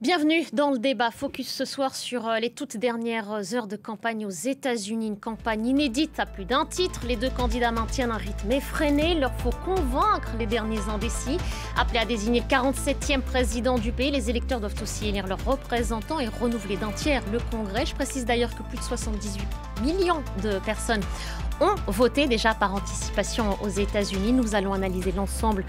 Bienvenue dans le débat. Focus ce soir sur les toutes dernières heures de campagne aux États-Unis. Une campagne inédite à plus d'un titre. Les deux candidats maintiennent un rythme effréné. Il leur faut convaincre les derniers indécis. Appelés à désigner le 47e président du pays, les électeurs doivent aussi élire leurs représentants et renouveler d'un tiers le Congrès. Je précise d'ailleurs que plus de 78 millions de personnes ont voté déjà par anticipation aux États-Unis. Nous allons analyser l'ensemble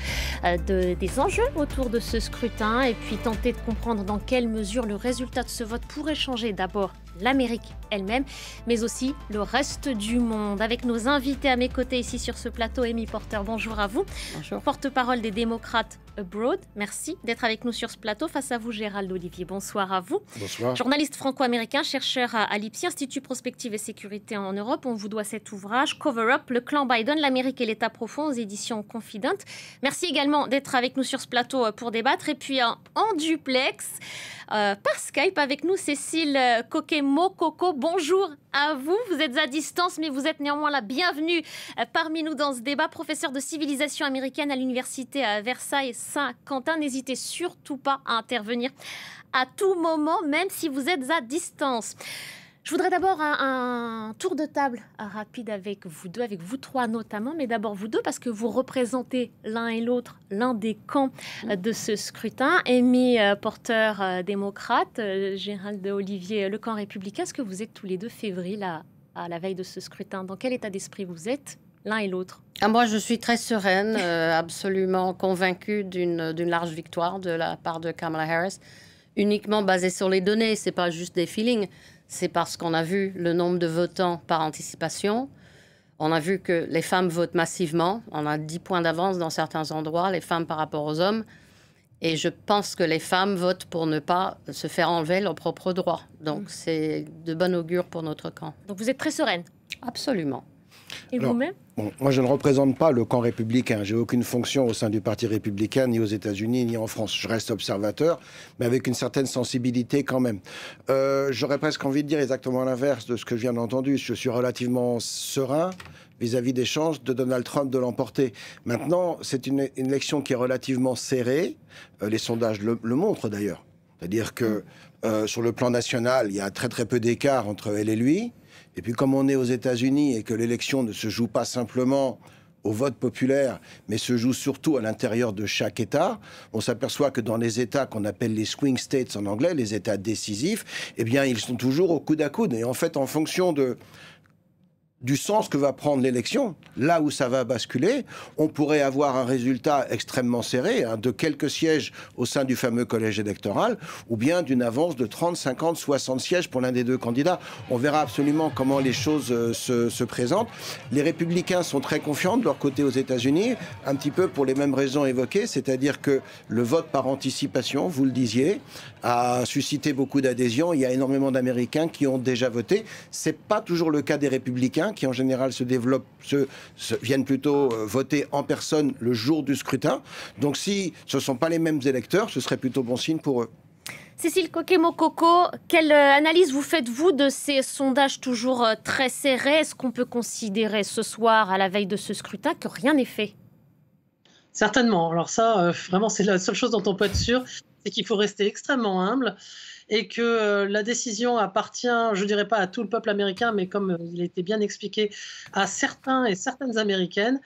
des enjeux autour de ce scrutin et puis tenter de comprendre dans quelle mesure le résultat de ce vote pourrait changer d'abord l'Amérique elle-même, mais aussi le reste du monde. Avec nos invités à mes côtés ici sur ce plateau, Amy Porter, bonjour à vous. Bonjour. Porte-parole des démocrates Abroad, merci d'être avec nous sur ce plateau. Face à vous, Gérald Olivier, bonsoir à vous. Bonsoir. Journaliste franco-américain, chercheur à l'IPSI, Institut Prospective et Sécurité en Europe. On vous doit cet ouvrage, Cover Up, le clan Biden, l'Amérique et l'État profond, aux éditions Confident. Merci également d'être avec nous sur ce plateau pour débattre. Et puis en duplex, par Skype avec nous, Cécile Coquet-Mococo. Bonjour à vous. Vous êtes à distance, mais vous êtes néanmoins la bienvenue parmi nous dans ce débat. Professeur de civilisation américaine à l'université à Versailles-Saint-Quentin. N'hésitez surtout pas à intervenir à tout moment, même si vous êtes à distance. Je voudrais d'abord un tour de table rapide avec vous deux, avec vous trois notamment, mais d'abord vous deux parce que vous représentez l'un et l'autre l'un des camps de ce scrutin. Amy Porter, démocrate, Gérald Olivier, le camp républicain. Est-ce que vous êtes tous les deux fébriles à la veille de ce scrutin? Dans quel état d'esprit vous êtes l'un et l'autre? Moi, je suis très sereine, absolument convaincue d'une large victoire de la part de Kamala Harris, uniquement basée sur les données. C'est pas juste des feelings. C'est parce qu'on a vu le nombre de votants par anticipation. On a vu que les femmes votent massivement. On a 10 points d'avance dans certains endroits, les femmes par rapport aux hommes. Et je pense que les femmes votent pour ne pas se faire enlever leurs propres droits. Donc, c'est de bon augure pour notre camp. Donc, vous êtes très sereine? Absolument. Et vous-même? Moi, je ne représente pas le camp républicain. J'ai aucune fonction au sein du Parti républicain, ni aux États-Unis, ni en France. Je reste observateur, mais avec une certaine sensibilité quand même. J'aurais presque envie de dire exactement l'inverse de ce que je viens d'entendre. Je suis relativement serein vis-à-vis des chances de Donald Trump de l'emporter. Maintenant, c'est une élection qui est relativement serrée. Les sondages le montrent d'ailleurs. C'est-à-dire que sur le plan national, il y a très très peu d'écart entre elle et lui. Et puis comme on est aux États-Unis et que l'élection ne se joue pas simplement au vote populaire, mais se joue surtout à l'intérieur de chaque État, on s'aperçoit que dans les États qu'on appelle les swing states en anglais, les États décisifs, eh bien ils sont toujours au coude à coude. Et en fait, en fonction du sens que va prendre l'élection, là où ça va basculer, on pourrait avoir un résultat extrêmement serré, de quelques sièges au sein du fameux collège électoral, ou bien d'une avance de 30, 50, 60 sièges pour l'un des deux candidats. On verra absolument comment les choses se présentent. Les républicains sont très confiants de leur côté aux États-Unis, un petit peu pour les mêmes raisons évoquées, c'est-à-dire que le vote par anticipation, vous le disiez, a suscité beaucoup d'adhésion. Il y a énormément d'Américains qui ont déjà voté. C'est pas toujours le cas des républicains, qui en général viennent plutôt voter en personne le jour du scrutin. Donc si ce ne sont pas les mêmes électeurs, ce serait plutôt bon signe pour eux. Cécile Coquet-Mococo, quelle analyse vous faites-vous de ces sondages toujours très serrés? Est-ce qu'on peut considérer ce soir, à la veille de ce scrutin, que rien n'est fait? Certainement. Alors ça, vraiment, c'est la seule chose dont on peut être sûr, c'est qu'il faut rester extrêmement humble et que la décision appartient, je ne dirais pas à tout le peuple américain, mais comme il a été bien expliqué, à certains et certaines Américaines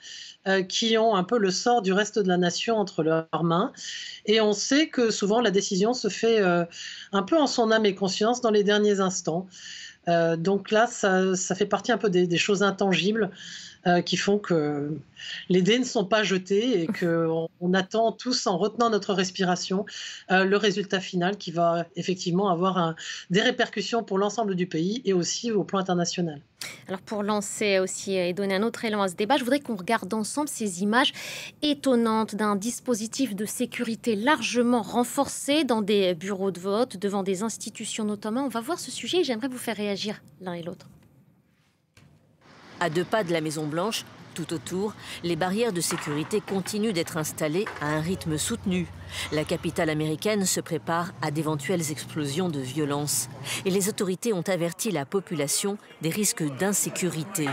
qui ont un peu le sort du reste de la nation entre leurs mains. Et on sait que souvent la décision se fait un peu en son âme et conscience dans les derniers instants. Donc là, ça fait partie un peu des choses intangibles qui font que les dés ne sont pas jetés et qu'on attend tous, en retenant notre respiration, le résultat final qui va effectivement avoir des répercussions pour l'ensemble du pays et aussi au plan international. Alors pour lancer aussi et donner un autre élan à ce débat, je voudrais qu'on regarde ensemble ces images étonnantes d'un dispositif de sécurité largement renforcé dans des bureaux de vote, devant des institutions notamment. On va voir ce sujet et j'aimerais vous faire réagir l'un et l'autre. À 2 pas de la Maison-Blanche, tout autour, les barrières de sécurité continuent d'être installées à un rythme soutenu. La capitale américaine se prépare à d'éventuelles explosions de violence. Et les autorités ont averti la population des risques d'insécurité.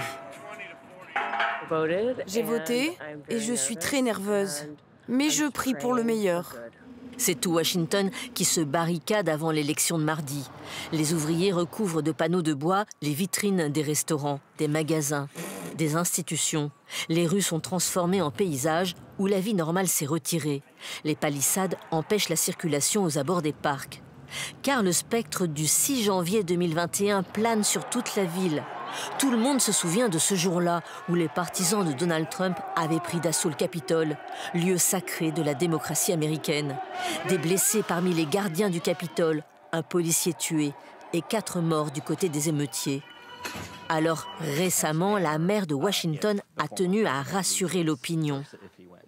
J'ai voté et je suis très nerveuse. Mais je prie pour le meilleur. C'est tout Washington qui se barricade avant l'élection de mardi. Les ouvriers recouvrent de panneaux de bois les vitrines des restaurants, des magasins, des institutions. Les rues sont transformées en paysages où la vie normale s'est retirée. Les palissades empêchent la circulation aux abords des parcs. Car le spectre du 6 janvier 2021 plane sur toute la ville. Tout le monde se souvient de ce jour-là où les partisans de Donald Trump avaient pris d'assaut le Capitole, lieu sacré de la démocratie américaine. Des blessés parmi les gardiens du Capitole, un policier tué et 4 morts du côté des émeutiers. Alors récemment, la maire de Washington a tenu à rassurer l'opinion.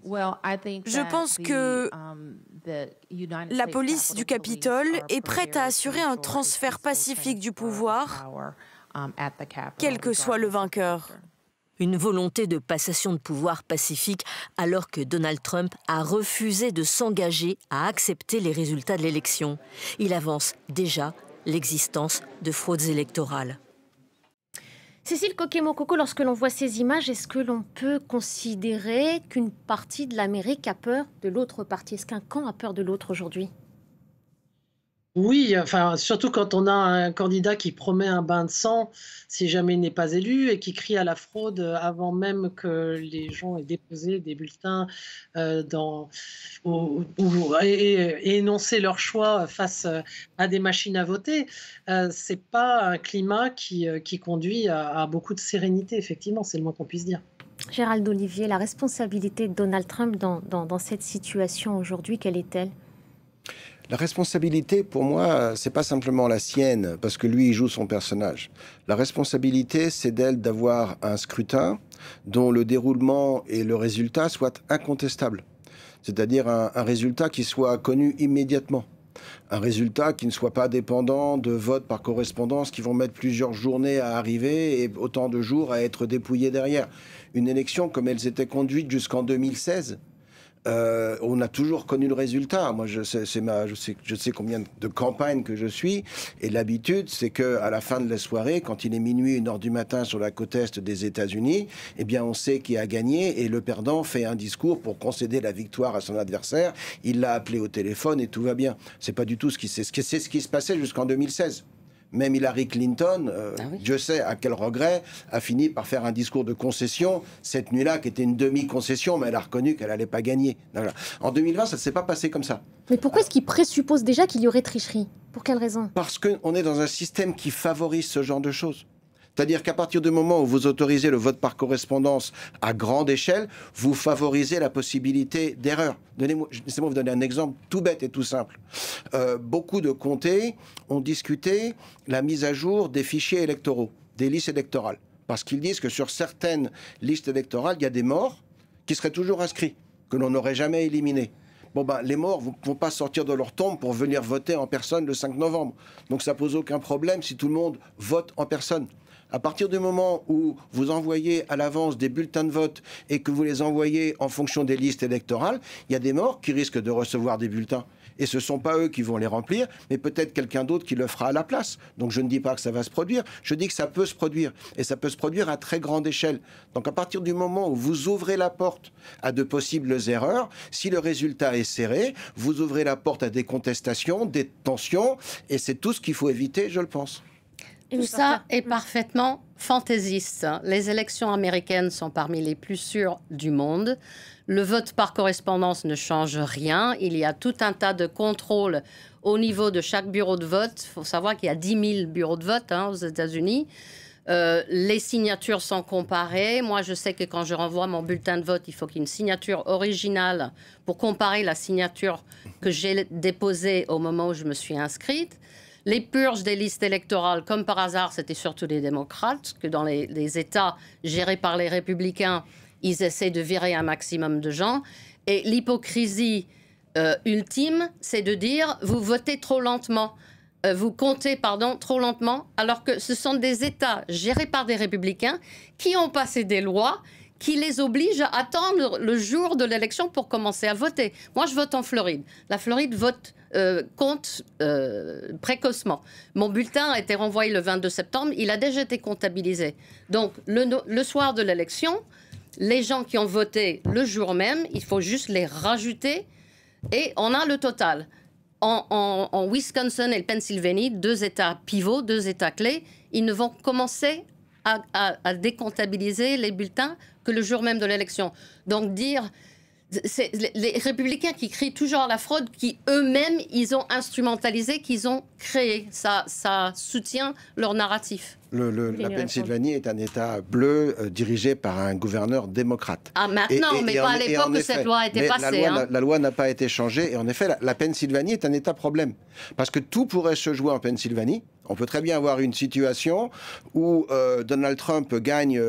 Je pense que la police du Capitole est prête à assurer un transfert pacifique du pouvoir, quel que soit le vainqueur. Une volonté de passation de pouvoir pacifique alors que Donald Trump a refusé de s'engager à accepter les résultats de l'élection. Il avance déjà l'existence de fraudes électorales. Cécile Coquet-Mococo, lorsque l'on voit ces images, est-ce que l'on peut considérer qu'une partie de l'Amérique a peur de l'autre partie? Est-ce qu'un camp a peur de l'autre aujourd'hui? Oui, enfin, surtout quand on a un candidat qui promet un bain de sang si jamais il n'est pas élu et qui crie à la fraude avant même que les gens aient déposé des bulletins et énoncé leur choix face à des machines à voter. C'est pas un climat qui conduit à beaucoup de sérénité, effectivement, c'est le moins qu'on puisse dire. Gérald Olivier, la responsabilité de Donald Trump dans cette situation aujourd'hui, quelle est-elle? La responsabilité, pour moi, c'est pas simplement la sienne, parce que lui, il joue son personnage. La responsabilité, c'est d'elle d'avoir un scrutin dont le déroulement et le résultat soient incontestables. C'est-à-dire un résultat qui soit connu immédiatement. Un résultat qui ne soit pas dépendant de votes par correspondance qui vont mettre plusieurs journées à arriver et autant de jours à être dépouillés derrière. Une élection comme elle s'était conduite jusqu'en 2016, on a toujours connu le résultat. Moi, je sais combien de campagnes que je suis. Et l'habitude, c'est qu'à la fin de la soirée, quand il est minuit, 1h du matin sur la côte est des États-Unis, eh bien, on sait qui a gagné et le perdant fait un discours pour concéder la victoire à son adversaire. Il l'a appelé au téléphone et tout va bien. C'est pas du tout ce qui se passait jusqu'en 2016. Même Hillary Clinton, Dieu sait à quel regret, a fini par faire un discours de concession cette nuit-là, qui était une demi-concession, mais elle a reconnu qu'elle n'allait pas gagner. Voilà. En 2020, ça ne s'est pas passé comme ça. Mais pourquoi est-ce qu'il présuppose déjà qu'il y aurait tricherie? Pour quelle raison? Parce qu'on est dans un système qui favorise ce genre de choses. C'est-à-dire qu'à partir du moment où vous autorisez le vote par correspondance à grande échelle, vous favorisez la possibilité d'erreur. Laissez-moi vous donner un exemple tout bête et tout simple. Beaucoup de comtés ont discuté la mise à jour des fichiers électoraux, des listes électorales. Parce qu'ils disent que sur certaines listes électorales, il y a des morts qui seraient toujours inscrits, que l'on n'aurait jamais éliminés. Bon ben, les morts ne vont pas sortir de leur tombe pour venir voter en personne le 5 novembre. Donc ça pose aucun problème si tout le monde vote en personne. À partir du moment où vous envoyez à l'avance des bulletins de vote et que vous les envoyez en fonction des listes électorales, il y a des morts qui risquent de recevoir des bulletins. Et ce ne sont pas eux qui vont les remplir, mais peut-être quelqu'un d'autre qui le fera à la place. Donc je ne dis pas que ça va se produire, je dis que ça peut se produire. Et ça peut se produire à très grande échelle. Donc à partir du moment où vous ouvrez la porte à de possibles erreurs, si le résultat est serré, vous ouvrez la porte à des contestations, des tensions, et c'est tout ce qu'il faut éviter, je le pense. Tout ça est parfaitement fantaisiste. Les élections américaines sont parmi les plus sûres du monde. Le vote par correspondance ne change rien. Il y a tout un tas de contrôles au niveau de chaque bureau de vote. Il faut savoir qu'il y a 10 000 bureaux de vote aux États-Unis. Les signatures sont comparées. Moi, je sais que quand je renvoie mon bulletin de vote, il faut qu'il y ait une signature originale pour comparer la signature que j'ai déposée au moment où je me suis inscrite. Les purges des listes électorales, comme par hasard, c'était surtout les démocrates, que dans les États gérés par les républicains, ils essaient de virer un maximum de gens. Et l'hypocrisie ultime, c'est de dire, vous votez trop lentement, vous comptez, trop lentement, alors que ce sont des États gérés par des républicains qui ont passé des lois qui les obligent à attendre le jour de l'élection pour commencer à voter. Moi, je vote en Floride. La Floride compte précocement. Mon bulletin a été renvoyé le 22 septembre. Il a déjà été comptabilisé. Donc, le soir de l'élection, les gens qui ont voté le jour même, il faut juste les rajouter Et on a le total. En Wisconsin et le Pennsylvanie, 2 États pivots, 2 États clés, ils ne vont commencer à décomptabiliser les bulletins que le jour même de l'élection. Donc dire... C'est les républicains qui crient toujours à la fraude, qui eux-mêmes, ils ont instrumentalisé, qu'ils ont créé. Ça soutient leur narratif. La Pennsylvanie est un État bleu dirigé par un gouverneur démocrate. Ah, maintenant, mais pas à l'époque où cette loi a été passée. La loi n'a pas été changée. Et en effet, la Pennsylvanie est un État problème. Parce que tout pourrait se jouer en Pennsylvanie. On peut très bien avoir une situation où Donald Trump gagne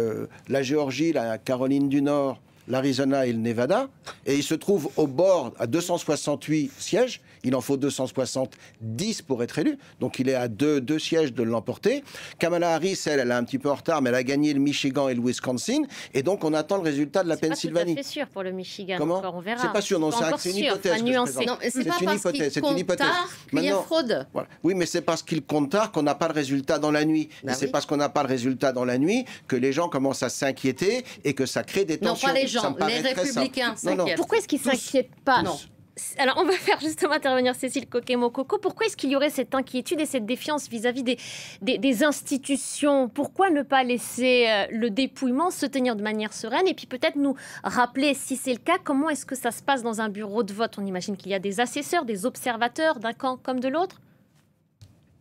la Géorgie, la Caroline du Nord, l'Arizona et le Nevada, et il se trouve au bord à 268 sièges. Il en faut 270 pour être élu. Donc il est à deux sièges de l'emporter. Kamala Harris, elle est un petit peu en retard, mais elle a gagné le Michigan et le Wisconsin. Et donc on attend le résultat de la Pennsylvanie. C'est pas tout à fait sûr pour le Michigan. Comment ? Encore, on verra. C'est pas sûr, non, c'est une hypothèse. Non, c'est pas parce qu'il compte tard qu'il y a fraude. Voilà. Oui, mais c'est parce qu'il compte tard qu'on n'a pas le résultat dans la nuit. Et c'est parce qu'on n'a pas le résultat dans la nuit que les gens commencent à s'inquiéter et que ça crée des tensions. Non, pas les gens, les républicains s'inquiètent. Pourquoi est-ce qu'ils ne s'inquiètent pas ? Non. Alors, on va faire justement intervenir Cécile Coquet-Mococo. Pourquoi est-ce qu'il y aurait cette inquiétude et cette défiance vis-à-vis des institutions ? Pourquoi ne pas laisser le dépouillement se tenir de manière sereine ? Et puis peut-être nous rappeler, si c'est le cas, comment est-ce que ça se passe dans un bureau de vote ? On imagine qu'il y a des assesseurs, des observateurs d'un camp comme de l'autre ?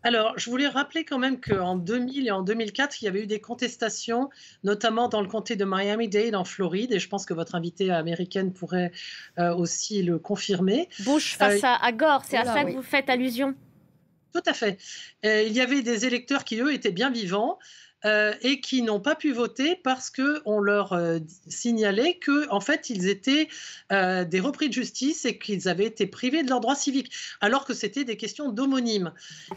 Alors, je voulais rappeler quand même qu'en 2000 et en 2004, il y avait eu des contestations, notamment dans le comté de Miami-Dade en Floride, et je pense que votre invitée américaine pourrait aussi le confirmer. Bush face à Gore, c'est à ça que vous faites allusion ? Tout à fait. Il y avait des électeurs qui, eux, étaient bien vivants, et qui n'ont pas pu voter parce qu'on leur signalait qu'en fait, ils étaient des repris de justice et qu'ils avaient été privés de leurs droits civiques, alors que c'était des questions d'homonymes.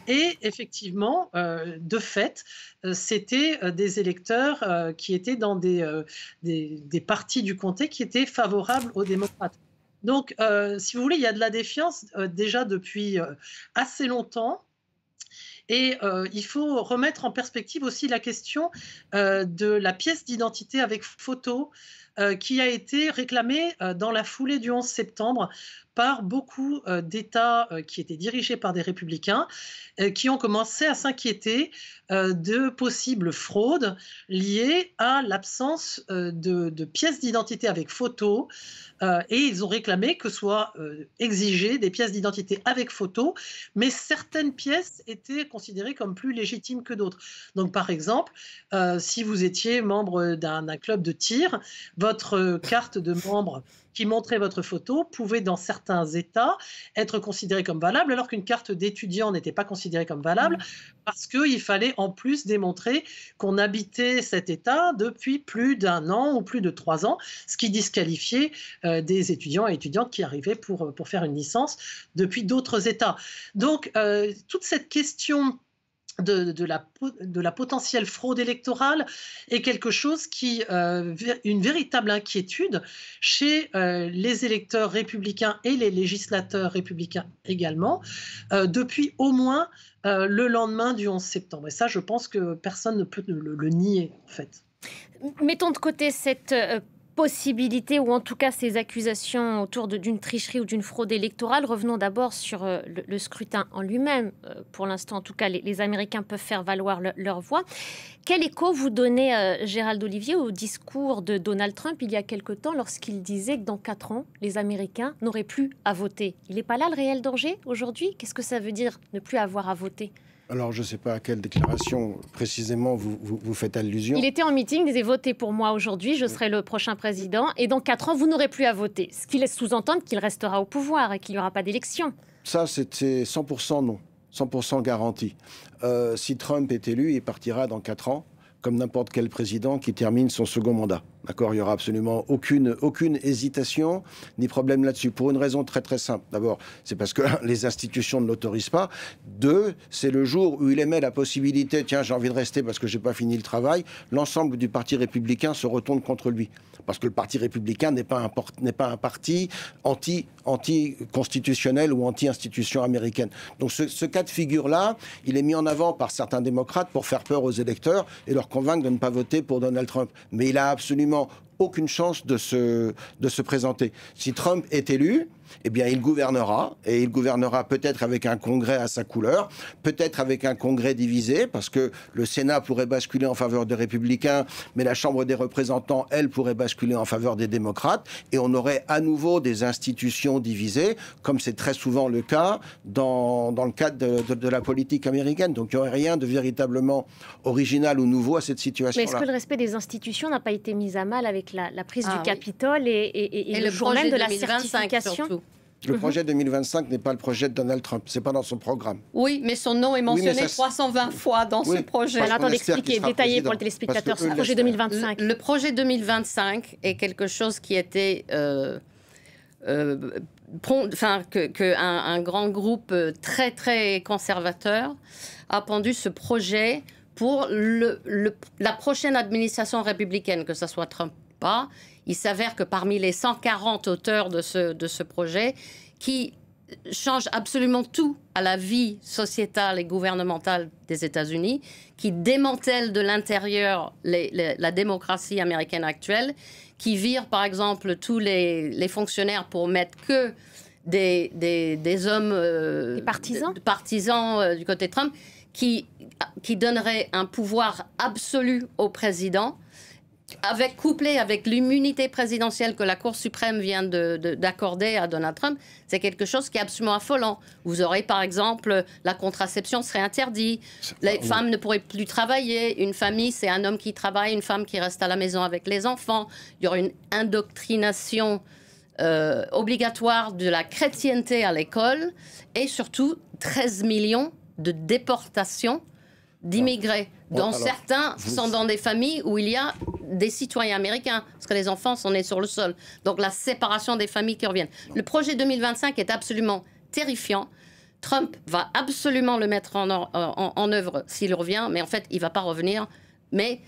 Et effectivement, de fait, c'était des électeurs qui étaient dans des parties du comté qui étaient favorables aux démocrates. Donc, si vous voulez, il y a de la défiance déjà depuis assez longtemps. Et il faut remettre en perspective aussi la question de la pièce d'identité avec photo qui a été réclamée dans la foulée du 11 septembre par beaucoup d'États qui étaient dirigés par des républicains qui ont commencé à s'inquiéter de possibles fraudes liées à l'absence de pièces d'identité avec photo. Et ils ont réclamé que soient exigées des pièces d'identité avec photo, mais certaines pièces étaient considérées comme plus légitimes que d'autres. Donc par exemple, si vous étiez membre d'un club de tir, votre carte de membre qui montrait votre photo pouvait dans certains États être considérée comme valable, alors qu'une carte d'étudiant n'était pas considérée comme valable, parce qu'il fallait en plus démontrer qu'on habitait cet État depuis plus d'1 an ou plus de 3 ans, ce qui disqualifiait des étudiants et étudiantes qui arrivaient pour faire une licence depuis d'autres États. Donc toute cette question de la potentielle fraude électorale est quelque chose qui une véritable inquiétude chez les électeurs républicains et les législateurs républicains également depuis au moins le lendemain du 11 septembre. Et ça, je pense que personne ne peut le nier, en fait. Mettons de côté cette possibilité, ou en tout cas ces accusations autour d'une tricherie ou d'une fraude électorale. Revenons d'abord sur le scrutin en lui-même. Pour l'instant, en tout cas, les Américains peuvent faire valoir leur voix. Quel écho vous donnez, Gérald Olivier, au discours de Donald Trump il y a quelque temps lorsqu'il disait que dans 4 ans, les Américains n'auraient plus à voter ? Il n'est pas là le réel danger aujourd'hui ? Qu'est-ce que ça veut dire ne plus avoir à voter ? Alors, je ne sais pas à quelle déclaration précisément vous faites allusion. Il était en meeting, il disait « Votez pour moi aujourd'hui, je serai le prochain président, et dans 4 ans, vous n'aurez plus à voter ». Ce qui laisse sous-entendre qu'il restera au pouvoir et qu'il n'y aura pas d'élection. Ça, c'est 100% non, 100% garanti. Si Trump est élu, il partira dans 4 ans, comme n'importe quel président qui termine son second mandat. D'accord, il n'y aura absolument aucune hésitation ni problème là-dessus, pour une raison très très simple. D'abord, c'est parce que les institutions ne l'autorisent pas. 2, c'est le jour où il émet la possibilité, tiens, j'ai envie de rester parce que j'ai pas fini le travail, l'ensemble du parti républicain se retourne contre lui. Parce que le parti républicain n'est pas un parti anti-constitutionnel ou anti-institution américaine. Donc ce cas de figure-là, il est mis en avant par certains démocrates pour faire peur aux électeurs et leur convaincre de ne pas voter pour Donald Trump. Mais il a absolument aucune chance de se présenter. Si Trump est élu, eh bien, il gouvernera, et il gouvernera peut-être avec un Congrès à sa couleur, peut-être avec un Congrès divisé, parce que le Sénat pourrait basculer en faveur des républicains, mais la Chambre des représentants, elle, pourrait basculer en faveur des démocrates, et on aurait à nouveau des institutions divisées, comme c'est très souvent le cas dans le cadre de la politique américaine. Donc il n'y aurait rien de véritablement original ou nouveau à cette situation-là. Mais est-ce que le respect des institutions n'a pas été mis à mal avec la prise du Capitole et le jour même de la certification surtout. Le projet 2025 n'est pas le projet de Donald Trump, c'est pas dans son programme. Oui, mais son nom est mentionné 320 fois dans ce projet. Alors, attendez, expliquez, détaillez pour le téléspectateur ce projet 2025. Le projet 2025 est quelque chose qui était... un grand groupe très, très conservateur a pendu ce projet pour la prochaine administration républicaine, que ce soit Trump ou pas. Il s'avère que parmi les 140 auteurs de ce projet, qui change absolument tout à la vie sociétale et gouvernementale des États-Unis, qui démantèle de l'intérieur la démocratie américaine actuelle, qui vire par exemple tous les fonctionnaires pour mettre que des hommes partisans du côté de Trump, qui donnerait un pouvoir absolu au président, couplé avec l'immunité présidentielle que la Cour suprême vient d'accorder à Donald Trump. C'est quelque chose qui est absolument affolant. Vous aurez par exemple, la contraception serait interdite, les femmes ne pourraient plus travailler, une famille c'est un homme qui travaille, une femme qui reste à la maison avec les enfants, il y aurait une indoctrination obligatoire de la chrétienté à l'école, et surtout 13 millions de déportations d'immigrés, dont certains sont dans des familles où il y a des citoyens américains, parce que les enfants sont nés sur le sol. Donc la séparation des familles qui reviennent. Le projet 2025 est absolument terrifiant. Trump va absolument le mettre en œuvre s'il revient, mais en fait, il ne va pas revenir. Mais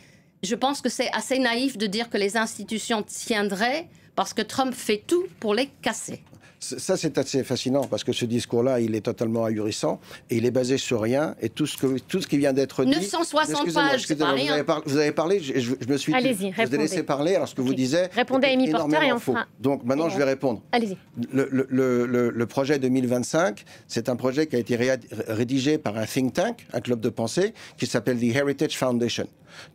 je pense que c'est assez naïf de dire que les institutions tiendraient, parce que Trump fait tout pour les casser. Ça, c'est assez fascinant parce que ce discours-là, il est totalement ahurissant et il est basé sur rien. Et tout ce qui vient d'être dit... 960 pages, c'est pas rien. Vous avez parlé, je me suis dit, je vous ai laissé parler, alors ce que vous disiez... Répondez à Amy Porter et on fera... Donc maintenant, je vais répondre. Allez-y. Le projet 2025, c'est un projet qui a été rédigé par un think tank, un club de pensée, qui s'appelle The Heritage Foundation.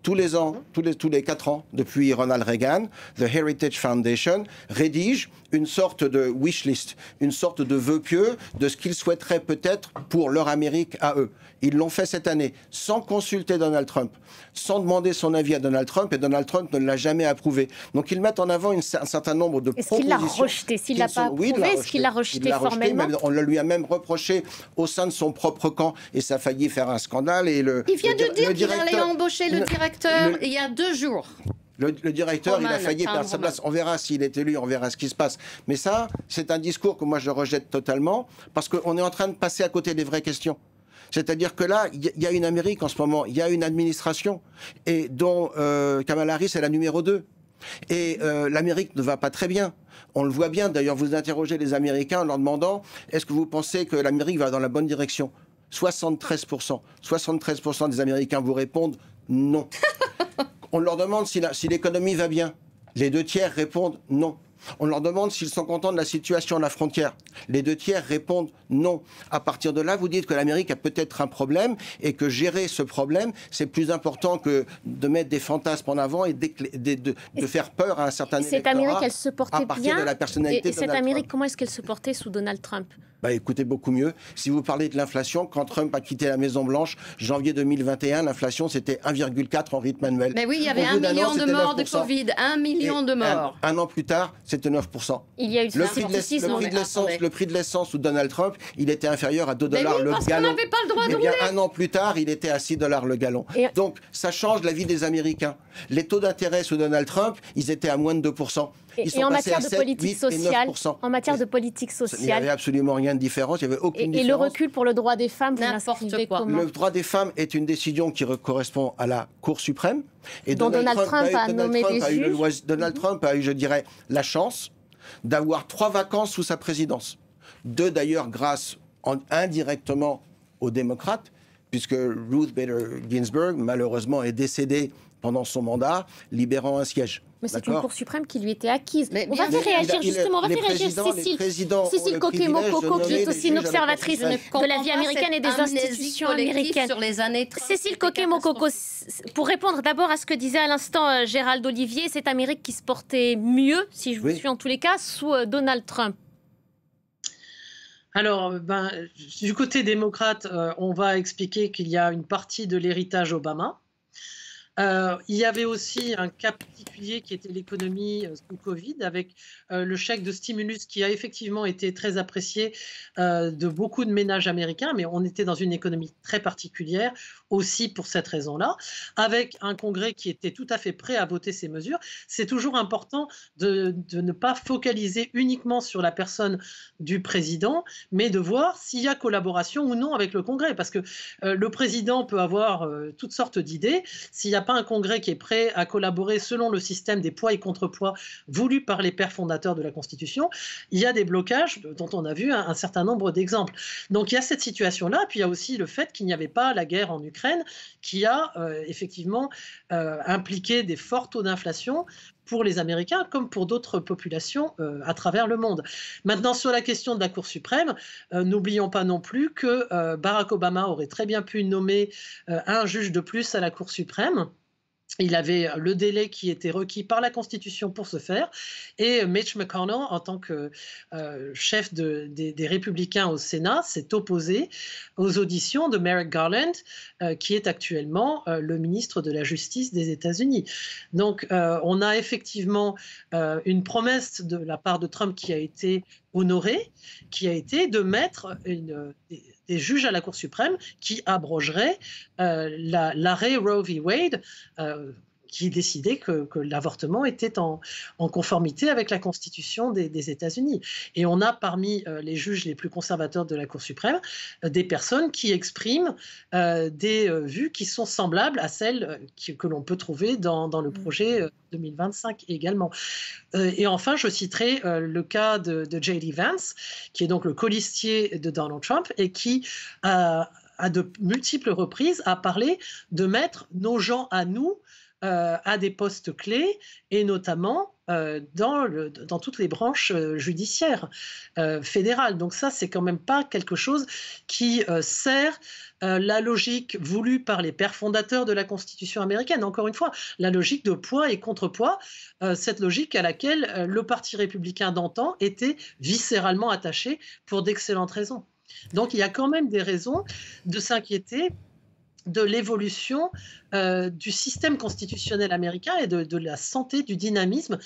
Tous les ans, tous les 4 ans, depuis Ronald Reagan, The Heritage Foundation rédige une sorte de wish list, une sorte de vœu pieux de ce qu'ils souhaiteraient peut-être pour leur Amérique à eux. Ils l'ont fait cette année, sans consulter Donald Trump, sans demander son avis à Donald Trump, et Donald Trump ne l'a jamais approuvé. Donc ils mettent en avant un certain nombre de propositions. Est-ce qu'il l'a rejeté? S'il l'a pas approuvé, est-ce qu'il l'a rejeté formellement? On le lui a même reproché au sein de son propre camp, et ça a failli faire un scandale. Et il vient de dire qu'il allait embaucher le directeur il y a 2 jours. Le directeur, il a failli perdre sa place. On verra s'il est élu, on verra ce qui se passe. Mais ça, c'est un discours que moi je rejette totalement, parce qu'on est en train de passer à côté des vraies questions. C'est-à-dire que là, il y a une Amérique en ce moment, il y a une administration, et dont Kamala Harris est la numéro 2. Et l'Amérique ne va pas très bien. On le voit bien. D'ailleurs, vous interrogez les Américains en leur demandant « Est-ce que vous pensez que l'Amérique va dans la bonne direction ?» 73% des Américains vous répondent non. On leur demande si l'économie va bien. Les 2 tiers répondent non. On leur demande s'ils sont contents de la situation à la frontière. Les 2 tiers répondent non. À partir de là, vous dites que l'Amérique a peut-être un problème et que gérer ce problème, c'est plus important que de mettre des fantasmes en avant et de faire peur à un certain électorat. Cette Amérique, elle se portait bien. De la personnalité et cette Amérique, comment est-ce qu'elle se portait sous Donald Trump? Écoutez, beaucoup mieux. Si vous parlez de l'inflation, quand Trump a quitté la Maison-Blanche, janvier 2021, l'inflation, c'était 1,4 en rythme annuel. Mais oui, il y avait 1 million de morts de Covid. 1 million de morts. Un an plus tard, c'était 9%. Il y a eu le prix de l'essence sous Donald Trump, il était inférieur à $2 le gallon. Parce qu'on n'avait pas le droit de rouler. Un an plus tard, il était à $6 le gallon. Donc, ça change la vie des Américains. Les taux d'intérêt sous Donald Trump, ils étaient à moins de 2%. Et en matière de politique sociale, il n'y avait absolument rien de différent, il n'y avait aucune différence. Et le recul pour le droit des femmes, n'importe quoi. Le droit des femmes est une décision qui correspond à la Cour suprême. Et Donald Trump a nommé des juges. Donald Trump a eu, je dirais, la chance d'avoir 3 vacances sous sa présidence. 2 d'ailleurs grâce indirectement aux démocrates, puisque Ruth Bader Ginsburg, malheureusement, est décédée pendant son mandat, libérant un siège. Mais c'est une Cour suprême qui lui était acquise. Mais on va faire réagir justement, on va faire réagir Cécile Coquet-Mococo, qui est aussi une observatrice de la vie américaine et des institutions américaines. Sur les années 30, Cécile Coquet-Mococo, pour répondre d'abord à ce que disait à l'instant Gérald Olivier, cette Amérique qui se portait mieux, si je vous suis en tous les cas, sous Donald Trump. Alors, du côté démocrate, on va expliquer qu'il y a une partie de l'héritage Obama. Il y avait aussi un cas particulier qui était l'économie sous Covid, avec le chèque de stimulus qui a effectivement été très apprécié de beaucoup de ménages américains, mais on était dans une économie très particulière aussi pour cette raison-là, avec un Congrès qui était tout à fait prêt à voter ces mesures. C'est toujours important de ne pas focaliser uniquement sur la personne du président, mais de voir s'il y a collaboration ou non avec le Congrès, parce que le président peut avoir toutes sortes d'idées. S'il n'y a pas un Congrès qui est prêt à collaborer selon le système des poids et contrepoids voulu par les pères fondateurs de la Constitution, il y a des blocages dont on a vu un certain nombre d'exemples. Donc il y a cette situation-là, puis il y a aussi le fait qu'il n'y avait pas la guerre en Ukraine qui a effectivement impliqué des forts taux d'inflation pour les Américains comme pour d'autres populations à travers le monde. Maintenant, sur la question de la Cour suprême, n'oublions pas non plus que Barack Obama aurait très bien pu nommer un juge de plus à la Cour suprême. Il avait le délai qui était requis par la Constitution pour ce faire, et Mitch McConnell, en tant que chef des Républicains au Sénat, s'est opposé aux auditions de Merrick Garland, qui est actuellement le ministre de la Justice des États-Unis. Donc, on a effectivement une promesse de la part de Trump qui a été honorée, qui a été de mettre des juges à la Cour suprême qui abrogeraient l'arrêt Roe v. Wade, qui décidait que l'avortement était en conformité avec la Constitution des États-Unis. Et on a parmi les juges les plus conservateurs de la Cour suprême des personnes qui expriment des vues qui sont semblables à celles que l'on peut trouver dans le projet 2025 également. Et enfin, je citerai le cas de J.D. Vance, qui est donc le colistier de Donald Trump et qui à de multiples reprises a parlé de mettre nos gens à nous à des postes clés, et notamment dans toutes les branches judiciaires fédérales. Donc ça, c'est quand même pas quelque chose qui sert la logique voulue par les pères fondateurs de la Constitution américaine. Encore une fois, la logique de poids et contrepoids, cette logique à laquelle le Parti républicain d'antan était viscéralement attaché pour d'excellentes raisons. Donc il y a quand même des raisons de s'inquiéter de l'évolution du système constitutionnel américain et de la santé, du dynamisme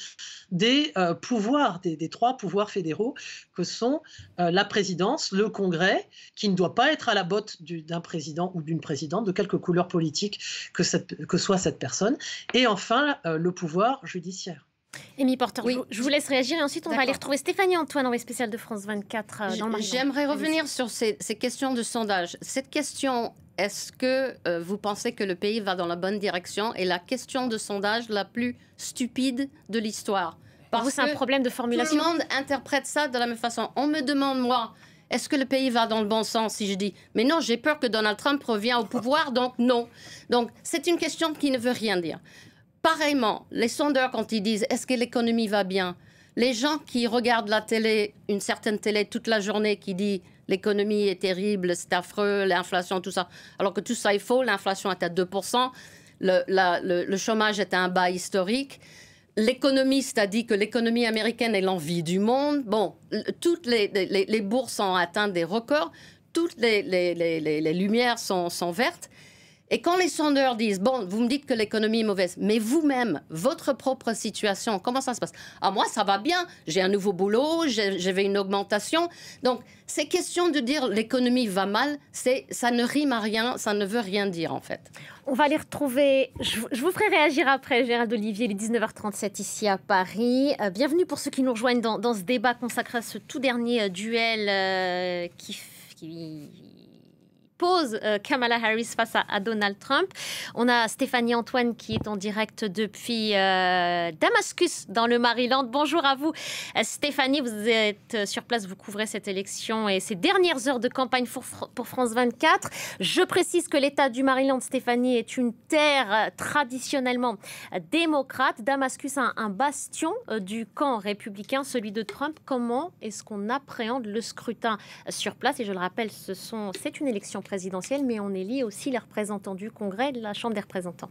des pouvoirs, des trois pouvoirs fédéraux que sont la présidence, le Congrès, qui ne doit pas être à la botte d'un président ou d'une présidente, de quelque couleur politique que soit cette personne, et enfin le pouvoir judiciaire. Amy Porter, oui. Je vous laisse réagir et ensuite on va aller retrouver Stéphanie Antoine, envoyée spéciale de France 24 dans le Marais. J'aimerais revenir sur ces questions de sondage. Cette question, est-ce que vous pensez que le pays va dans la bonne direction, est la question de sondage la plus stupide de l'histoire. Pour vous, c'est un problème de formulation. Tout le monde interprète ça de la même façon. On me demande, moi, est-ce que le pays va dans le bon sens? Si je dis, mais non, j'ai peur que Donald Trump revienne au pouvoir, donc non. Donc, c'est une question qui ne veut rien dire. Pareillement, les sondeurs, quand ils disent « est-ce que l'économie va bien ?», les gens qui regardent la télé, une certaine télé toute la journée, qui dit « l'économie est terrible, c'est affreux, l'inflation, tout ça », alors que tout ça est faux, l'inflation est à 2%, le chômage est à un bas historique. L'économiste a dit que l'économie américaine est l'envie du monde. Bon, toutes les bourses ont atteint des records, toutes les lumières sont vertes. Et quand les sondeurs disent, bon, vous me dites que l'économie est mauvaise, mais vous-même, votre propre situation, comment ça se passe? Ah, moi, ça va bien, j'ai un nouveau boulot, j'avais une augmentation. Donc, ces questions de dire l'économie va mal, ça ne rime à rien, ça ne veut rien dire, en fait. On va les retrouver, je vous ferai réagir après, Gérald Olivier, il est 19h37 ici à Paris. Bienvenue pour ceux qui nous rejoignent dans ce débat consacré à ce tout dernier duel qui oppose Kamala Harris face à Donald Trump. On a Stéphanie Antoine qui est en direct depuis Damascus, dans le Maryland. Bonjour à vous. Stéphanie, vous êtes sur place, vous couvrez cette élection et ces dernières heures de campagne pour France 24. Je précise que l'État du Maryland, Stéphanie, est une terre traditionnellement démocrate. Damascus, un bastion du camp républicain, celui de Trump. Comment est-ce qu'on appréhende le scrutin sur place? Et je le rappelle, c'est une élection présidentielle, mais on élit aussi les représentants du Congrès, de la Chambre des représentants.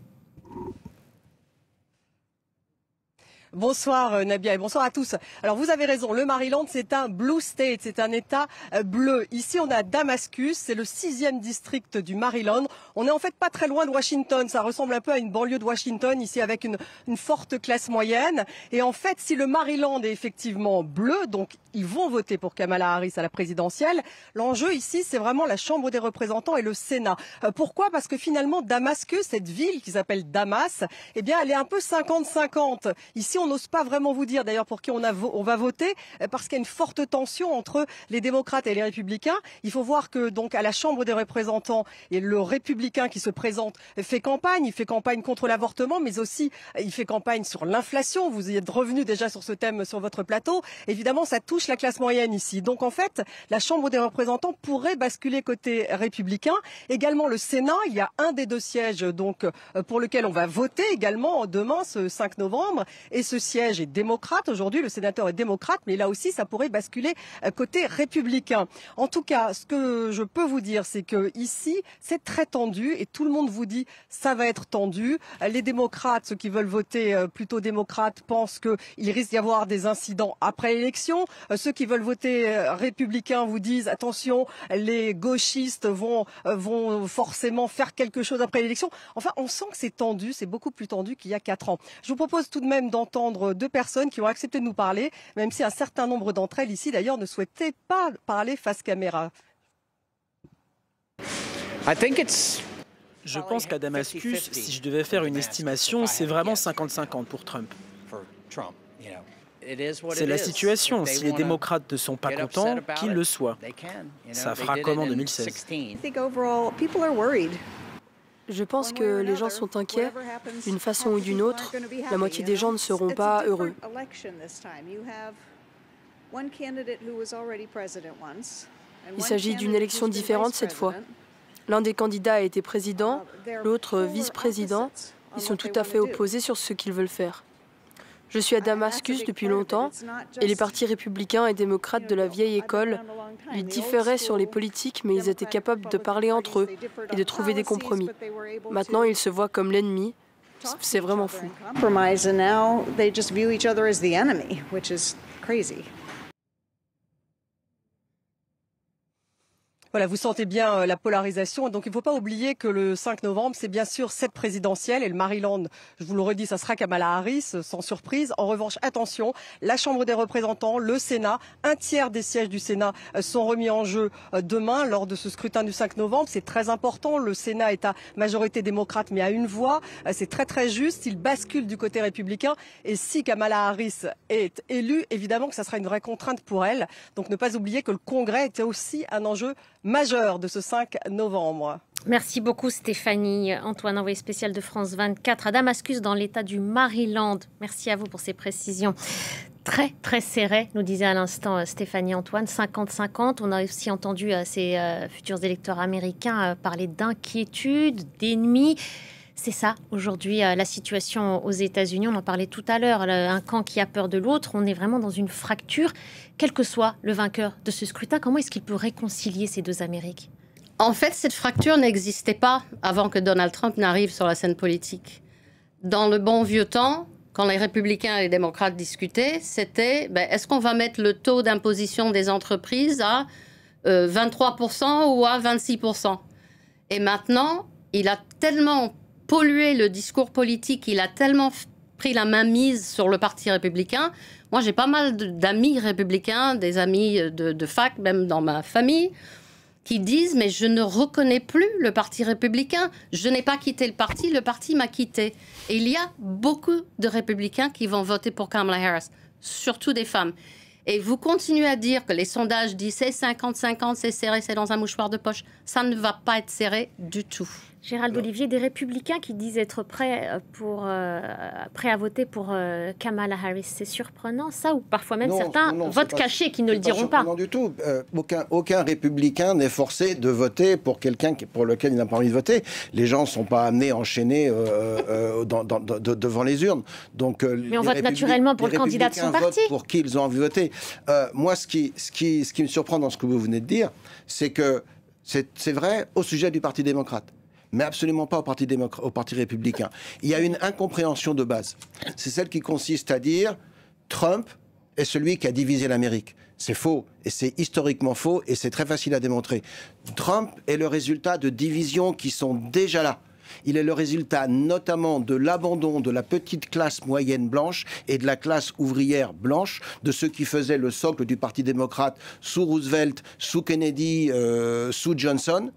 Bonsoir Nabia et bonsoir à tous. Alors vous avez raison, le Maryland c'est un blue state, c'est un État bleu. Ici on a Damascus, c'est le 6e district du Maryland. On est en fait pas très loin de Washington, ça ressemble un peu à une banlieue de Washington ici avec une forte classe moyenne. Et en fait si le Maryland est effectivement bleu, donc ils vont voter pour Kamala Harris à la présidentielle, l'enjeu ici c'est vraiment la Chambre des représentants et le Sénat. Pourquoi? Parce que finalement Damascus, cette ville qui s'appelle Damas, eh bien elle est un peu 50-50. Ici on n'ose pas vraiment vous dire d'ailleurs pour qui on va voter parce qu'il y a une forte tension entre les démocrates et les républicains. Il faut voir que donc à la Chambre des représentants et le républicain qui se présente fait campagne. Il fait campagne contre l'avortement, mais aussi il fait campagne sur l'inflation. Vous y êtes revenu déjà sur ce thème sur votre plateau. Évidemment, ça touche la classe moyenne ici. Donc en fait, la Chambre des représentants pourrait basculer côté républicain. Également le Sénat, il y a un des 2 sièges donc pour lequel on va voter également demain, ce 5 novembre. Et ce siège est démocrate. Aujourd'hui, le sénateur est démocrate, mais là aussi, ça pourrait basculer côté républicain. En tout cas, ce que je peux vous dire, c'est que ici, c'est très tendu et tout le monde vous dit ça va être tendu. Les démocrates, ceux qui veulent voter plutôt démocrates, pensent qu'il risque d'y avoir des incidents après l'élection. Ceux qui veulent voter républicains vous disent attention, les gauchistes vont forcément faire quelque chose après l'élection. Enfin, on sent que c'est tendu, c'est beaucoup plus tendu qu'il y a 4 ans. Je vous propose tout de même d'entendre 2 personnes qui ont accepté de nous parler, même si un certain nombre d'entre elles ici d'ailleurs ne souhaitaient pas parler face caméra. Je pense qu'à Damascus, si je devais faire une estimation, c'est vraiment 50-50 pour Trump. C'est la situation. Si les démocrates ne sont pas contents, qu'ils le soient. Ça fera comme en 2016. Je pense que les gens sont inquiets. D'une façon ou d'une autre, la moitié des gens ne seront pas heureux. Il s'agit d'une élection différente cette fois. L'un des candidats a été président, l'autre vice-président. Ils sont tout à fait opposés sur ce qu'ils veulent faire. Je suis à Damascus depuis longtemps et les partis républicains et démocrates de la vieille école, ils différaient sur les politiques, mais ils étaient capables de parler entre eux et de trouver des compromis. Maintenant, ils se voient comme l'ennemi. C'est vraiment fou. Voilà, vous sentez bien la polarisation. Donc il ne faut pas oublier que le 5 novembre, c'est bien sûr cette présidentielle. Et le Maryland, je vous le redis, ça sera Kamala Harris, sans surprise. En revanche, attention, la Chambre des représentants, le Sénat, 1/3 des sièges du Sénat sont remis en jeu demain lors de ce scrutin du 5 novembre. C'est très important. Le Sénat est à majorité démocrate, mais à une voix. C'est très très juste. Il bascule du côté républicain. Et si Kamala Harris est élue, évidemment que ça sera une vraie contrainte pour elle. Donc ne pas oublier que le Congrès était aussi un enjeu majeur de ce 5 novembre. Merci beaucoup Stéphanie. Antoine, envoyé spécial de France 24 à Damascus dans l'état du Maryland. Merci à vous pour ces précisions. Très, très serré, nous disait à l'instant Stéphanie Antoine, 50-50. On a aussi entendu ces futurs électeurs américains parler d'inquiétude, d'ennemis. C'est ça, aujourd'hui, la situation aux États-Unis. On en parlait tout à l'heure. Un camp qui a peur de l'autre. On est vraiment dans une fracture. Quel que soit le vainqueur de ce scrutin, comment est-ce qu'il peut réconcilier ces 2 Amériques? En fait, cette fracture n'existait pas avant que Donald Trump n'arrive sur la scène politique. Dans le bon vieux temps, quand les républicains et les démocrates discutaient, c'était est-ce qu'on va mettre le taux d'imposition des entreprises à 23% ou à 26%? Et maintenant, il a tellement pollué le discours politique, il a tellement pris la main mise sur le Parti républicain. Moi, j'ai pas mal d'amis républicains, des amis de fac, même dans ma famille, qui disent « mais je ne reconnais plus le Parti républicain. Je n'ai pas quitté le parti m'a quitté ». Et il y a beaucoup de républicains qui vont voter pour Kamala Harris, surtout des femmes. Et vous continuez à dire que les sondages disent c'est 50-50, c'est serré, c'est dans un mouchoir de poche. Ça ne va pas être serré du tout. Gérald Olivier, des républicains qui disent être prêts à voter pour Kamala Harris, c'est surprenant ça, ou parfois même certains votent cachés qui ne le diront pas? Non du tout. Aucun républicain n'est forcé de voter pour quelqu'un pour lequel il n'a pas envie de voter. Les gens ne sont pas amenés à enchaîner devant les urnes. Donc, mais on vote naturellement pour le candidat de son parti. Pour qui ils ont envie de voter. Moi, ce qui me surprend dans ce que vous venez de dire, c'est que c'est vrai au sujet du Parti démocrate, mais absolument pas au Parti républicain. Il y a une incompréhension de base. C'est celle qui consiste à dire Trump est celui qui a divisé l'Amérique. C'est faux, et c'est historiquement faux, et c'est très facile à démontrer. Trump est le résultat de divisions qui sont déjà là. Il est le résultat notamment de l'abandon de la petite classe moyenne blanche et de la classe ouvrière blanche, de ceux qui faisaient le socle du Parti démocrate sous Roosevelt, sous Kennedy, sous Johnson,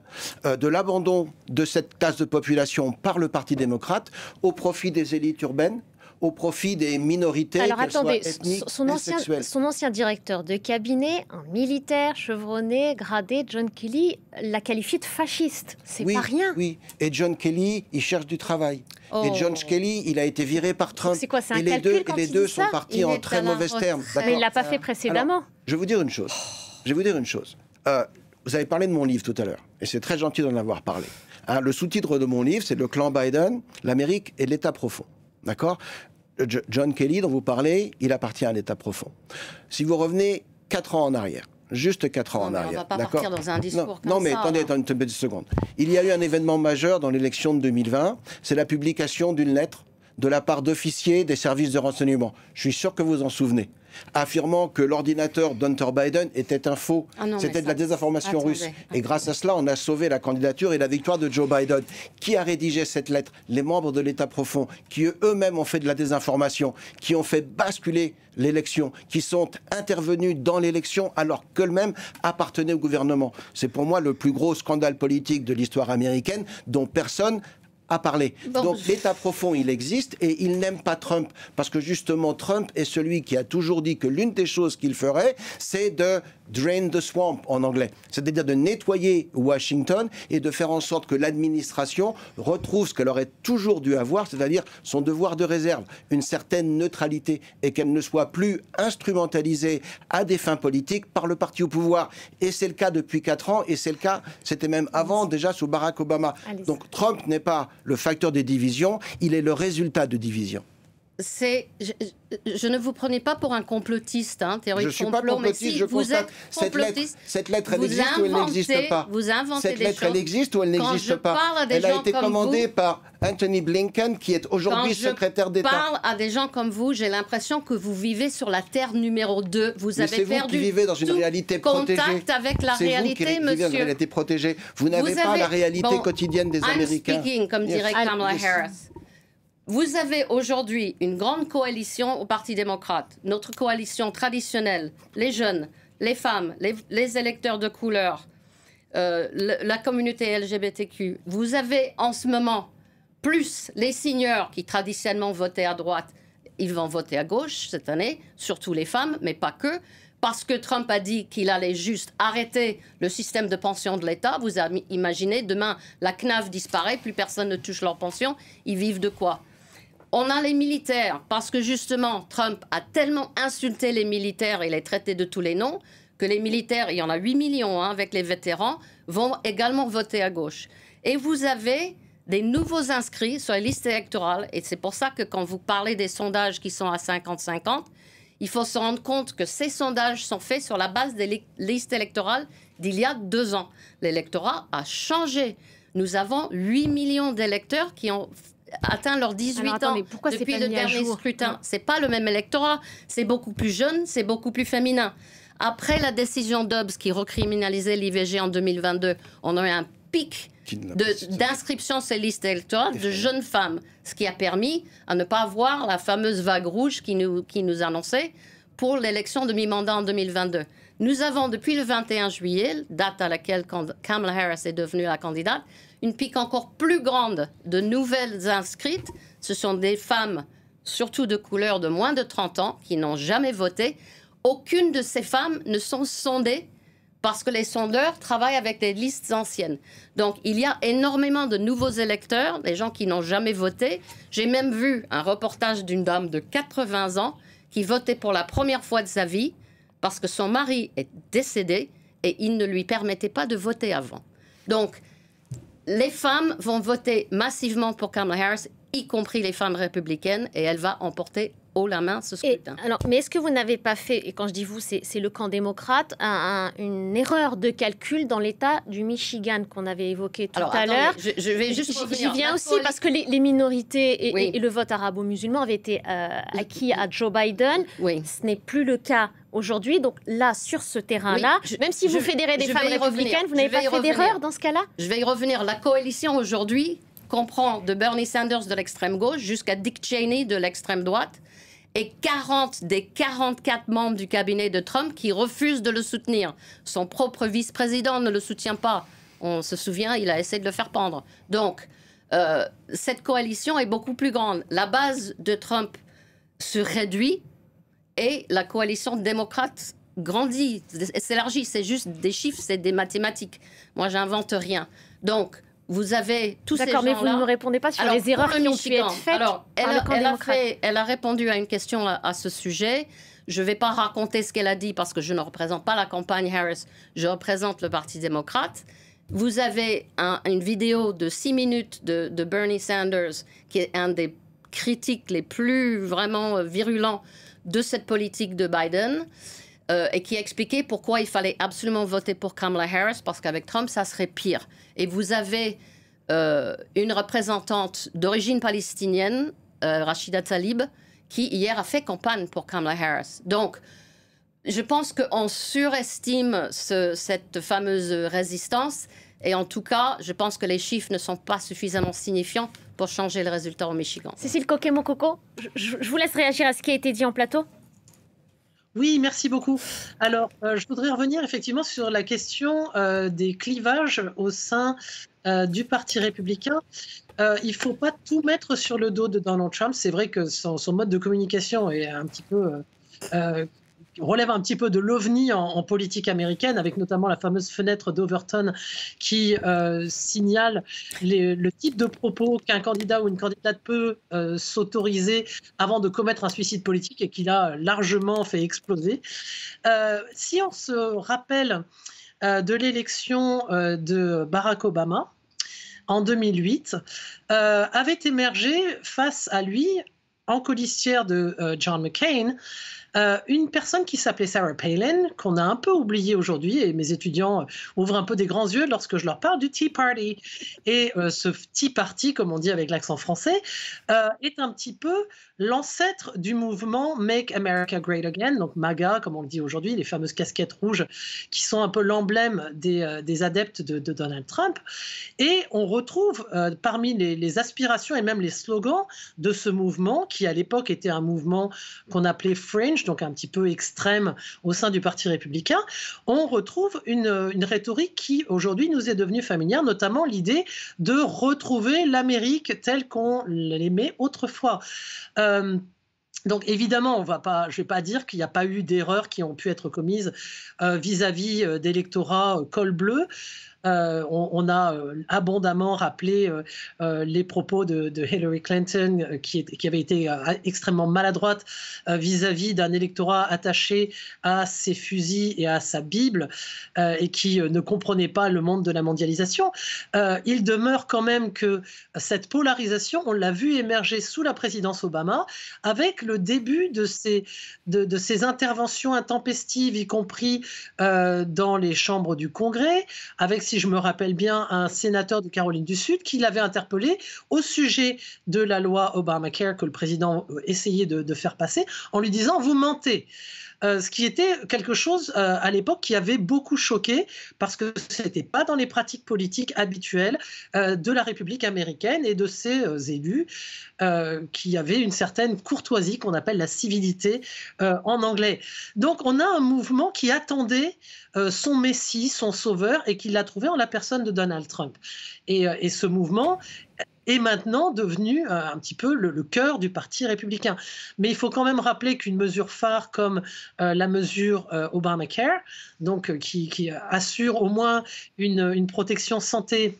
de l'abandon de cette classe de population par le Parti démocrate au profit des élites urbaines, au profit des minorités, alors, soient ethniques et sexuelles. Son ancien directeur de cabinet, un militaire chevronné, gradé, John Kelly, l'a qualifié de fasciste. C'est pas rien. Oui, et John Kelly, il cherche du travail. Et John Kelly, il a été viré par Trump. C'est quoi, c'est un et les deux sont partis en très mauvais termes. Mais il ne l'a pas fait précédemment. Alors, je vais vous dire une chose. Vous avez parlé de mon livre tout à l'heure, et c'est très gentil d'en avoir parlé. Le sous-titre de mon livre, c'est « Le clan Biden, l'Amérique et l'État profond ». D'accord ? John Kelly, dont vous parlez, il appartient à l'État profond. Si vous revenez 4 ans en arrière, juste 4 ans en arrière. On ne va pas partir dans un discours non, mais attendez une petite seconde. Il y a eu un événement majeur dans l'élection de 2020, c'est la publication d'une lettre de la part d'officiers des services de renseignement. Je suis sûr que vous en souvenez. Affirmant que l'ordinateur d'Hunter Biden était un faux. C'était de la désinformation russe. Et grâce à cela, on a sauvé la candidature et la victoire de Joe Biden. Qui a rédigé cette lettre? Les membres de l'État profond, qui eux-mêmes ont fait de la désinformation, qui ont fait basculer l'élection, qui sont intervenus dans l'élection alors qu'eux-mêmes appartenaient au gouvernement. C'est pour moi le plus gros scandale politique de l'histoire américaine dont personne à parler. Donc l'État profond, il existe et il n'aime pas Trump parce que justement Trump est celui qui a toujours dit que l'une des choses qu'il ferait, c'est de drain the swamp en anglais, c'est-à-dire de nettoyer Washington et de faire en sorte que l'administration retrouve ce qu'elle aurait toujours dû avoir, c'est-à-dire son devoir de réserve, une certaine neutralité et qu'elle ne soit plus instrumentalisée à des fins politiques par le parti au pouvoir. Et c'est le cas depuis 4 ans et c'est le cas, c'était même avant déjà sous Barack Obama. Donc Trump n'est pas le facteur des divisions, il est le résultat de divisions. Je ne vous prenez pas pour un complotiste, théorie de complot. Je ne suis pas complotiste, je constate cette lettre, elle existe ou elle n'existe pas. Vous inventez cette lettre, elle existe ou elle n'existe pas. Elle a été commandée par Anthony Blinken, qui est aujourd'hui secrétaire d'État. Quand je parle à des gens comme vous, j'ai l'impression que vous vivez sur la terre numéro 2. Vous avez perdu vous qui vivez dans une réalité protégée. Contact avec la réalité, monsieur. Vivez dans une réalité protégée. Vous n'avez pas la réalité quotidienne des Américains. I'm speaking, comme dirait Kamala Harris. Vous avez aujourd'hui une grande coalition au Parti démocrate, notre coalition traditionnelle, les jeunes, les femmes, les électeurs de couleur, la communauté LGBTQ. Vous avez en ce moment plus les seniors qui traditionnellement votaient à droite, ils vont voter à gauche cette année, surtout les femmes, mais pas que, parce que Trump a dit qu'il allait juste arrêter le système de pension de l'État. Vous imaginez, demain, la CNAF disparaît, plus personne ne touche leur pension, ils vivent de quoi ? On a les militaires, parce que justement, Trump a tellement insulté les militaires et les traité de tous les noms, que les militaires, il y en a 8 millions avec les vétérans, vont également voter à gauche. Et vous avez des nouveaux inscrits sur les listes électorales, et c'est pour ça que quand vous parlez des sondages qui sont à 50-50, il faut se rendre compte que ces sondages sont faits sur la base des listes électorales d'il y a 2 ans. L'électorat a changé. Nous avons 8 millions d'électeurs qui ont atteint leurs 18 ans depuis le dernier scrutin. C'est pas le même électorat, c'est beaucoup plus jeune, c'est beaucoup plus féminin. Après la décision Dobbs qui recriminalisait l'IVG en 2022, on a eu un pic d'inscription sur les listes électorales de jeunes femmes, ce qui a permis à ne pas avoir la fameuse vague rouge qui nous annonçait pour l'élection de mi-mandat en 2022. Nous avons, depuis le 21 juillet, date à laquelle Kamala Harris est devenue la candidate, une pique encore plus grande de nouvelles inscrites. Ce sont des femmes, surtout de couleur, de moins de 30 ans, qui n'ont jamais voté. aucune de ces femmes ne sont sondées parce que les sondeurs travaillent avec des listes anciennes. Donc, il y a énormément de nouveaux électeurs, des gens qui n'ont jamais voté. J'ai même vu un reportage d'une dame de 80 ans qui votait pour la première fois de sa vie parce que son mari est décédé et il ne lui permettait pas de voter avant. Donc, les femmes vont voter massivement pour Kamala Harris, y compris les femmes républicaines, et elle va emporter haut la main ce scrutin. Alors, mais est-ce que vous n'avez pas fait, et quand je dis vous, c'est le camp démocrate, une erreur de calcul dans l'État du Michigan qu'on avait évoqué tout à l'heure? Je vais juste revenir. J'y viens aussi parce que les minorités et le vote arabo-musulman avaient été acquis à Joe Biden. Oui. Ce n'est plus le cas aujourd'hui. Donc là, sur ce terrain-là, même si vous fédérez des femmes républicaines, vous n'avez pas fait d'erreur dans ce cas-là? Je vais y revenir. La coalition aujourd'hui comprend de Bernie Sanders de l'extrême gauche jusqu'à Dick Cheney de l'extrême droite, et 40 des 44 membres du cabinet de Trump qui refusent de le soutenir. Son propre vice-président ne le soutient pas. On se souvient, il a essayé de le faire pendre. Donc, cette coalition est beaucoup plus grande. La base de Trump se réduit et la coalition démocrate grandit, s'élargit. C'est juste des chiffres, c'est des mathématiques. Moi, j'invente rien. Donc, vous avez tous ces gens-là. D'accord, mais vous ne me répondez pas sur les erreurs qui ont pu être faites. Alors, elle a répondu à une question à ce sujet. Je ne vais pas raconter ce qu'elle a dit parce que je ne représente pas la campagne Harris. Je représente le Parti démocrate. Vous avez une vidéo de 6 minutes de Bernie Sanders, qui est un des critiques les plus vraiment virulents de cette politique de Biden, et qui expliquait pourquoi il fallait absolument voter pour Kamala Harris, parce qu'avec Trump, ça serait pire. Et vous avez une représentante d'origine palestinienne, Rachida Tlaib, qui hier a fait campagne pour Kamala Harris. Donc, je pense qu'on surestime cette fameuse résistance. Et en tout cas, je pense que les chiffres ne sont pas suffisamment signifiants pour changer le résultat au Michigan. Cécile Coquet-Mococo, je vous laisse réagir à ce qui a été dit en plateau. Oui, merci beaucoup. Alors, je voudrais revenir effectivement sur la question des clivages au sein du Parti républicain. Il ne faut pas tout mettre sur le dos de Donald Trump. C'est vrai que son mode de communication est un petit peu... relève un petit peu de l'ovni en politique américaine, avec notamment la fameuse fenêtre d'Overton qui signale le type de propos qu'un candidat ou une candidate peut s'autoriser avant de commettre un suicide politique et qu'il a largement fait exploser. Si on se rappelle de l'élection de Barack Obama en 2008, avait émergé face à lui, en colistière de John McCain, une personne qui s'appelait Sarah Palin, qu'on a un peu oubliée aujourd'hui, et mes étudiants ouvrent un peu des grands yeux lorsque je leur parle du Tea Party. Et ce Tea Party, comme on dit avec l'accent français, est un petit peu l'ancêtre du mouvement Make America Great Again, donc MAGA, comme on le dit aujourd'hui, les fameuses casquettes rouges qui sont un peu l'emblème des adeptes de Donald Trump. Et on retrouve parmi les aspirations et même les slogans de ce mouvement, qui à l'époque était un mouvement qu'on appelait fringe, donc un petit peu extrême au sein du Parti républicain, on retrouve une rhétorique qui aujourd'hui nous est devenue familière, notamment l'idée de retrouver l'Amérique telle qu'on l'aimait autrefois. Donc évidemment, je ne vais pas dire qu'il n'y a pas eu d'erreurs qui ont pu être commises vis-à-vis d'électorats col bleu. On a abondamment rappelé les propos de Hillary Clinton qui avait été extrêmement maladroite vis-à-vis d'un électorat attaché à ses fusils et à sa Bible et qui ne comprenait pas le monde de la mondialisation. Il demeure quand même que cette polarisation, on l'a vu émerger sous la présidence Obama avec le début de ces interventions intempestives, y compris dans les chambres du Congrès, avec, si je me rappelle bien, un sénateur de Caroline du Sud qui l'avait interpellé au sujet de la loi Obamacare que le président essayait de faire passer, en lui disant « vous mentez ». Ce qui était quelque chose à l'époque qui avait beaucoup choqué parce que ce n'était pas dans les pratiques politiques habituelles de la République américaine et de ses élus qui avaient une certaine courtoisie qu'on appelle la civilité en anglais. Donc on a un mouvement qui attendait son messie, son sauveur, et qui l'a trouvé en la personne de Donald Trump. Et ce mouvement est maintenant devenu un petit peu le cœur du Parti républicain. Mais il faut quand même rappeler qu'une mesure phare comme la mesure Obamacare, donc qui assure au moins une protection santé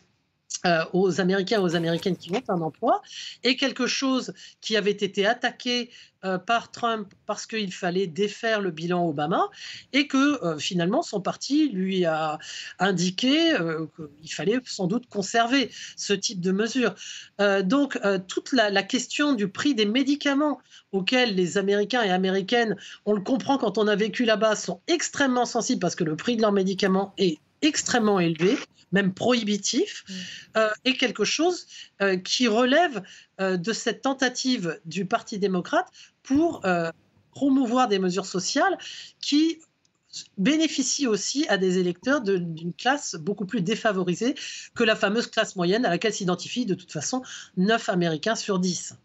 aux Américains et aux Américaines qui ont un emploi, est quelque chose qui avait été attaqué par Trump parce qu'il fallait défaire le bilan Obama et que finalement son parti lui a indiqué qu'il fallait sans doute conserver ce type de mesures. Donc toute la question du prix des médicaments auxquels les Américains et Américaines, on le comprend quand on a vécu là-bas, sont extrêmement sensibles parce que le prix de leurs médicaments est extrêmement élevé, même prohibitif, est quelque chose qui relève de cette tentative du Parti démocrate pour promouvoir des mesures sociales qui bénéficient aussi à des électeurs d'une classe beaucoup plus défavorisée que la fameuse classe moyenne à laquelle s'identifient de toute façon 9 Américains sur 10.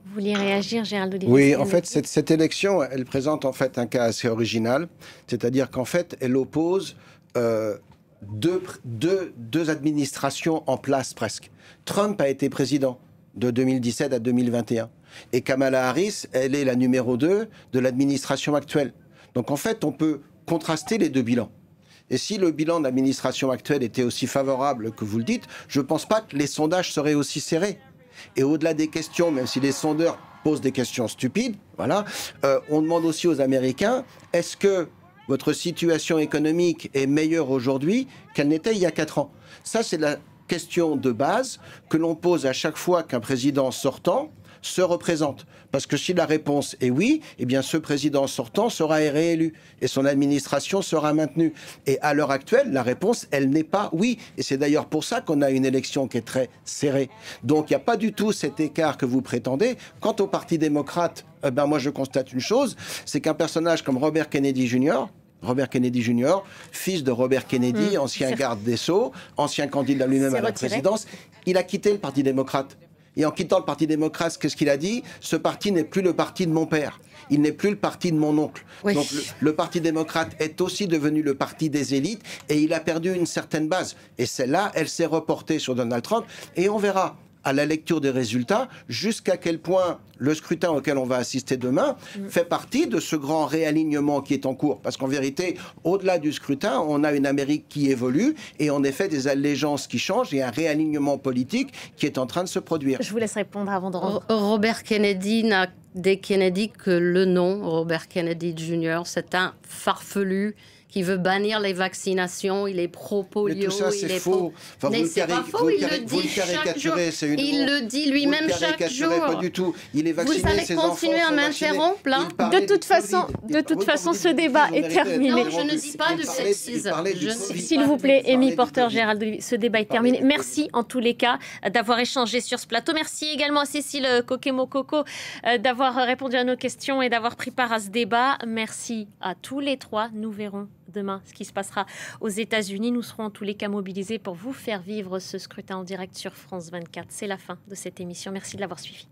Vous vouliez réagir, Gérald Olivier? Oui, en fait, cette élection, elle présente en fait un cas assez original, c'est-à-dire qu'en fait, elle oppose deux administrations en place presque. Trump a été président de 2017 à 2021 et Kamala Harris, elle est la numéro 2 de l'administration actuelle. Donc en fait, on peut contraster les deux bilans. Et si le bilan de l'administration actuelle était aussi favorable que vous le dites, je ne pense pas que les sondages seraient aussi serrés. Et au-delà des questions, même si les sondeurs posent des questions stupides, voilà, on demande aussi aux Américains, est-ce que votre situation économique est meilleure aujourd'hui qu'elle n'était il y a 4 ans? Ça, c'est la question de base que l'on pose à chaque fois qu'un président sortant se représente. Parce que si la réponse est oui, eh bien ce président sortant sera réélu et son administration sera maintenue. Et à l'heure actuelle, la réponse, elle n'est pas oui. Et c'est d'ailleurs pour ça qu'on a une élection qui est très serrée. Donc il n'y a pas du tout cet écart que vous prétendez. Quant au Parti démocrate, moi je constate une chose, c'est qu'un personnage comme Robert Kennedy Jr., fils de Robert Kennedy, ancien garde des Sceaux, ancien candidat lui-même à la présidence, il a quitté le Parti démocrate. Et en quittant le Parti démocrate, qu'est-ce qu'il a dit? Ce parti n'est plus le parti de mon père. Il n'est plus le parti de mon oncle. Oui. Donc le Parti démocrate est aussi devenu le parti des élites et il a perdu une certaine base. Et celle-là, elle s'est reportée sur Donald Trump. Et on verra à la lecture des résultats jusqu'à quel point le scrutin auquel on va assister demain fait partie de ce grand réalignement qui est en cours. Parce qu'en vérité, au-delà du scrutin, on a une Amérique qui évolue et en effet des allégeances qui changent et un réalignement politique qui est en train de se produire. Je vous laisse répondre avant de rendre. Robert Kennedy n'a des Kennedy que le nom, Robert Kennedy Jr. C'est un farfelu qui veut bannir les vaccinations, il est pro-polio. Mais tout ça, c'est faux. Enfin, mais c'est pas faux, il le dit chaque jour. Il le dit lui-même chaque jour. Pas du tout. Il est vacciné, vous allez continuer à m'interrompre là. De toute façon, ce débat est terminé. Non, je ne dis pas de bêtises. S'il vous plaît, Amy Porter, Gérald, ce débat est terminé. Merci en tous les cas d'avoir échangé sur ce plateau. Merci également à Cécile Kokemo-Coco d'avoir répondu à nos questions et d'avoir pris part à ce débat. Merci à tous les trois. Nous verrons demain ce qui se passera aux États-Unis. Nous serons en tous les cas mobilisés pour vous faire vivre ce scrutin en direct sur France 24. C'est la fin de cette émission. Merci de l'avoir suivi.